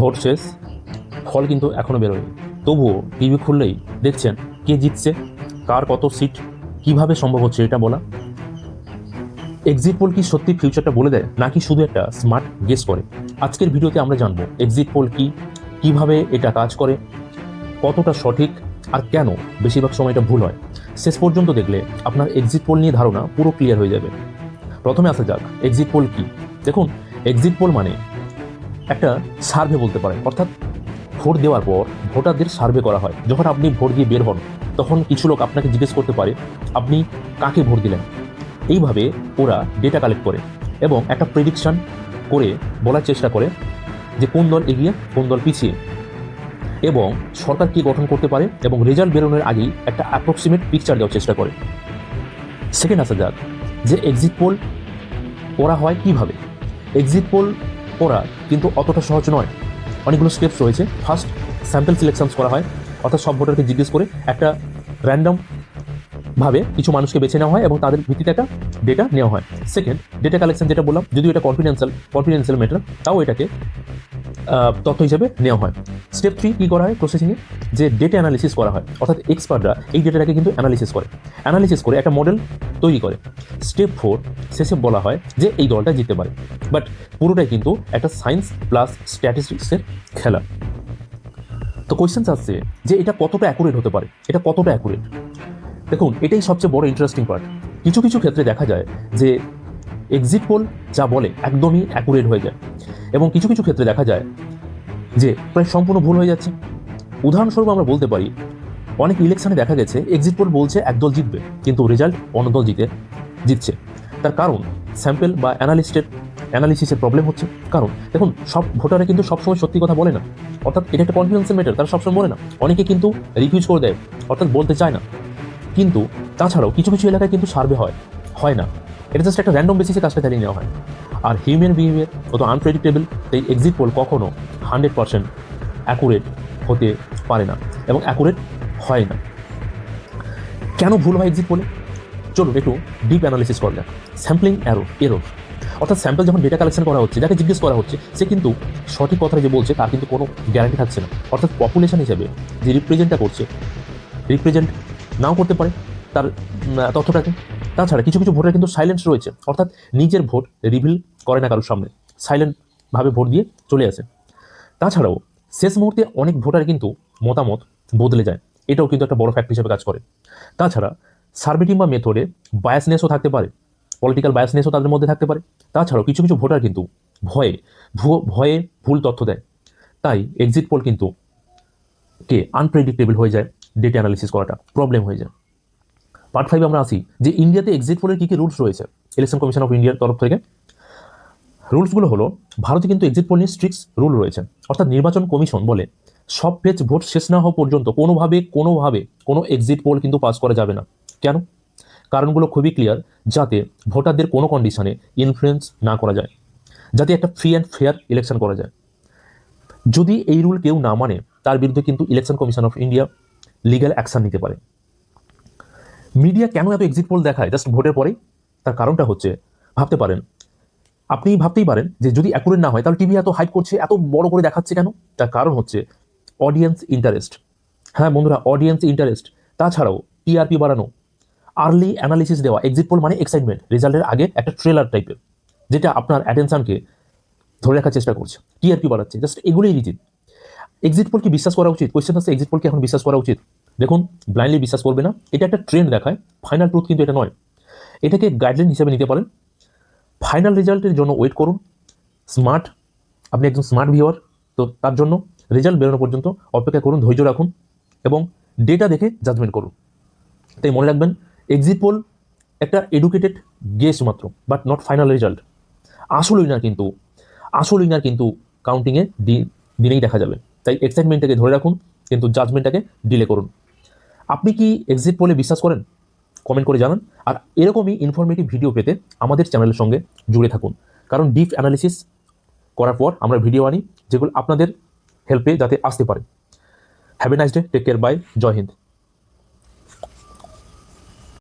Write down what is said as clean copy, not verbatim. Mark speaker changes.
Speaker 1: Vote শেষ, ফল কিন্তু এখনও বেরোয়নি, তবুও টিভি খুললেই দেখছেন কে জিতছে, কার কত সিট, কিভাবে সম্ভব হচ্ছে এটা বলা। এক্সিট পোল কি সত্যি ফিউচারটা বলে দেয়, নাকি শুধু একটা স্মার্ট গেস করে? আজকের ভিডিওতে আমরা জানবো এক্সিট পোল কি, কিভাবে এটা কাজ করে, কতটা সঠিক, আর কেন বেশিরভাগ সময় এটা ভুল হয়। শেষ পর্যন্ত দেখলে আপনার এক্সিট পোল নিয়ে ধারণা পুরো ক্লিয়ার হয়ে যাবে। প্রথমে আসা যাক এক্সিট পোল কি। দেখুন, এক্সিট পোল মানে একটা সার্ভে বলতে পারেন, অর্থাৎ ভোট দেওয়ার পর ভোটারদের সার্ভে করা হয়। যখন আপনি ভোট দিয়ে বের হন, তখন কিছু লোক আপনাকে জিজ্ঞেস করতে পারে আপনি কাকে ভোট দিলেন। এইভাবে ওরা ডেটা কালেক্ট করে এবং একটা প্রেডিকশন করে বলার চেষ্টা করে যে কোন দল এগিয়ে কোন দল পিছিয়ে, এবং সরকার কি গঠন করতে পারে, এবং রেজাল্ট বেরোনোর আগেই একটা অ্যাপ্রক্সিমেট পিকচার দেওয়ার চেষ্টা করে। সেকেন্ড আসা যাক যে এক্সিট পোল করা হয় কিভাবে। এক্সিট পোল করা কিন্তু অতটা সহজ নয়, অনেকগুলো স্টেপস রয়েছে। ফার্স্ট, স্যাম্পল সিলেকশনস করা হয়, অর্থাৎ সব ভোটারকে জিজ্ঞেস করে একটা র্যান্ডম ভাবে কিছু মানুষকে বেছে নেওয়া হয় এবং তাদের ভিত্তিতে একটা ডেটা নেওয়া হয়। সেকেন্ড, ডেটা কালেকশন, যেটা বললাম, যদিও এটা কনফিডেন্সিয়াল ম্যাটার, তাও এটাকে তথ্য হিসেবে নেওয়া হয়। স্টেপ 3 কী করা হয় প্রসেসিংয়ে, যে ডেটা অ্যানালিসিস করা হয়, অর্থাৎ এক্সপার্টরা এই ডেটাটাকে কিন্তু অ্যানালিসিস করে একটা মডেল তৈরি করে। স্টেপ 4 শেষে বলা হয় যে এই দলটা জিততে পারে। বাট পুরোটাই কিন্তু একটা সায়েন্স প্লাস স্ট্যাটিস্টিক্সের খেলা। তো কোয়েশ্চেন্স আসছে যে এটা কতটা অ্যাকুরেট হতে পারে, এটা কতটা অ্যাকুরেট। দেখুন, এটাই সবচেয়ে বড় ইন্টারেস্টিং পার্ট। কিছু কিছু ক্ষেত্রে দেখা যায় যে এক্সিট পোল যা বলে একদমই অ্যাকুরেট হয়ে যায়, এবং কিছু কিছু ক্ষেত্রে দেখা যায় যে প্রায় সম্পূর্ণ ভুল হয়ে যাচ্ছে। উদাহরণস্বরূপ আমরা বলতে পারি, অনেক ইলেকশনে দেখা গেছে এক্সিট পোল বলছে একদল জিতবে, কিন্তু রেজাল্ট অন্য দল জিতছে। তার কারণ স্যাম্পল বা অ্যানালিসিসের প্রবলেম হচ্ছে। কারণ দেখুন, সব ভোটাররা কিন্তু সবসময় সত্যি কথা বলে না, অর্থাৎ এটা একটা কনফিডেন্সের ম্যাটার, তারা সবসময় বলে না। অনেকে কিন্তু রিফিউজ করে দেয়, অর্থাৎ বলতে চায় না। কিন্তু তাছাড়াও কিছু কিছু এলাকায় কিন্তু সার্ভে হয় না, এটা জাস্ট একটা র্যান্ডম বেসিসে কাজটা চালিয়ে নেওয়া হয়। আর হিউম্যান বিহেভিয়ার কত আনপ্রেডিক্টেবল, তাই এক্সিট পোল কখনো 100% অ্যাকুরেট হতে পারে না এবং অ্যাকুরেট হয় না। কেন ভুল হয় এক্সিট পোলে? চলুন একটু ডিপ অ্যানালিসিস করা যাক। স্যাম্পলিং এরর, অর্থাৎ স্যাম্পল যখন ডেটা কালেকশন করা হচ্ছে, যাকে জিজ্ঞেস করা হচ্ছে সে কিন্তু সঠিক কথাটা যে বলছে তার কিন্তু কোনো গ্যারান্টি থাকছে না। অর্থাৎ পপুলেশন হিসেবে যে রিপ্রেজেন্টটা করছে, রিপ্রেজেন্ট নাও করতে পারে তার তথ্যটাকে। তাছাড়া কিছু কিছু ভোটার কিন্তু সাইলেন্স রয়েছে, অর্থাৎ নিজের ভোট রিভিল করে না কারোর সামনে, সাইলেন্টভাবে ভোট দিয়ে চলে আসে। তাছাড়াও শেষ মুহূর্তে অনেক ভোটার কিন্তু মতামত বদলে যায়, এটাও কিন্তু একটা বড় ফ্যাক্টর হিসেবে কাজ করে। তাছাড়া সার্ভে টিম বা মেথডে বায়াসনেসও থাকতে পারে, পলিটিক্যাল বায়াসনেসও তাদের মধ্যে থাকতে পারে। তাছাড়াও কিছু কিছু ভোটার কিন্তু ভয়ে ভুল তথ্য দেয়, তাই এক্সিট পোল কিন্তু আনপ্রেডিক্টেবল হয়ে যায়, ডেটা অ্যানালিসিস করাটা প্রবলেম হয়ে যায়। পার্ট 5 আমরা আসি যে ইন্ডিয়াতে এক্সিট পোলের কী কী রুলস রয়েছে ইলেকশন কমিশন অফ ইন্ডিয়ার তরফ থেকে। রুলসগুলো হলো, ভারতে কিন্তু এক্সিট পোল নিয়ে স্ট্রিক্ট রুল রয়েছে, অর্থাৎ নির্বাচন কমিশন বলে সব পেজ ভোট শেষ না হওয়া পর্যন্ত কোনো এক্সিট পোল কিন্তু পাস করা যাবে না। কেন? কারণগুলো খুবই ক্লিয়ার, যাতে ভোটারদের কোনো কন্ডিশনে ইনফ্লুয়েন্স না করা যায়, যাতে একটা ফ্রি অ্যান্ড ফেয়ার ইলেকশন করা যায়। যদি এই রুল কেউ না মানে, তার বিরুদ্ধে কিন্তু election commission of India legal action নিতে পারে। মিডিয়া কেন এত এক্সিট পোল দেখায় জাস্ট ভোটের পরেই? তার কারণটা হচ্ছে, আপনি ভাবতেই পারেন যে যদি অ্যাকুরেট না হয় তাহলে টিভি এত হাইপ করছে, এত বড় করে দেখাচ্ছে কেন? তার কারণ হচ্ছে অডিয়েন্স ইন্টারেস্ট। হ্যাঁ বন্ধুরা, অডিয়েন্স ইন্টারেস্ট। তাছাড়াও টিআরপি বাড়ানো, আর্লি অ্যানালিসিস দেওয়া। এক্সিট পোল মানে এক্সাইটমেন্ট, রেজাল্টের আগে একটা ট্রেলার টাইপের, যেটা আপনার অ্যাটেনশনকে ধরে রাখার চেষ্টা করছে, টিআরপি বাড়াচ্ছে। জাস্ট এগুলোই রিজন। এক্সিট পোল কি বিশ্বাস করা উচিত? কোয়েশ্চেন হচ্ছে এক্সিট পোল কি এখন বিশ্বাস করা উচিত? দেখুন, ব্লাইন্ডলি বিশ্বাস করবে না, এটা একটা ট্রেন্ড দেখায়, ফাইনাল ট্রুথ কিন্তু এটা নয়। এটাকে গাইডলাইন হিসেবে নিতে পারেন। ফাইনাল রেজাল্টের জন্য ওয়েট করুন। আপনি একজন স্মার্ট ভিউয়ার, তো তার জন্য রেজাল্ট বেরোনো পর্যন্ত অপেক্ষা করুন, ধৈর্য রাখুন এবং ডেটা দেখে জাজমেন্ট করুন। তাই মনে রাখবেন, এক্সিট পোল একটা এডুকেটেড গেস মাত্র, বাট নট ফাইনাল রেজাল্ট। আসল উইনার কিন্তু কাউন্টিংয়ে দিনেই দেখা যাবে। তাই এক্সাইটমেন্টটাকে ধরে রাখুন, কিন্তু জাজমেন্টটাকে ডিলে করুন। আপনি কি এক্সিট পোলে বিশ্বাস করেন? কমেন্ট করে জানান। আর এরকমই ইনফরমেটিভ ভিডিও পেতে আমাদের চ্যানেলের সঙ্গে জুড়ে থাকুন, কারণ ডিপ অ্যানালিসিস করার পর আমরা ভিডিও আনি যেগুলো আপনাদের হেল্পে যাতে আসতে পারে। Have a nice day, take care, bye, Jai Hind.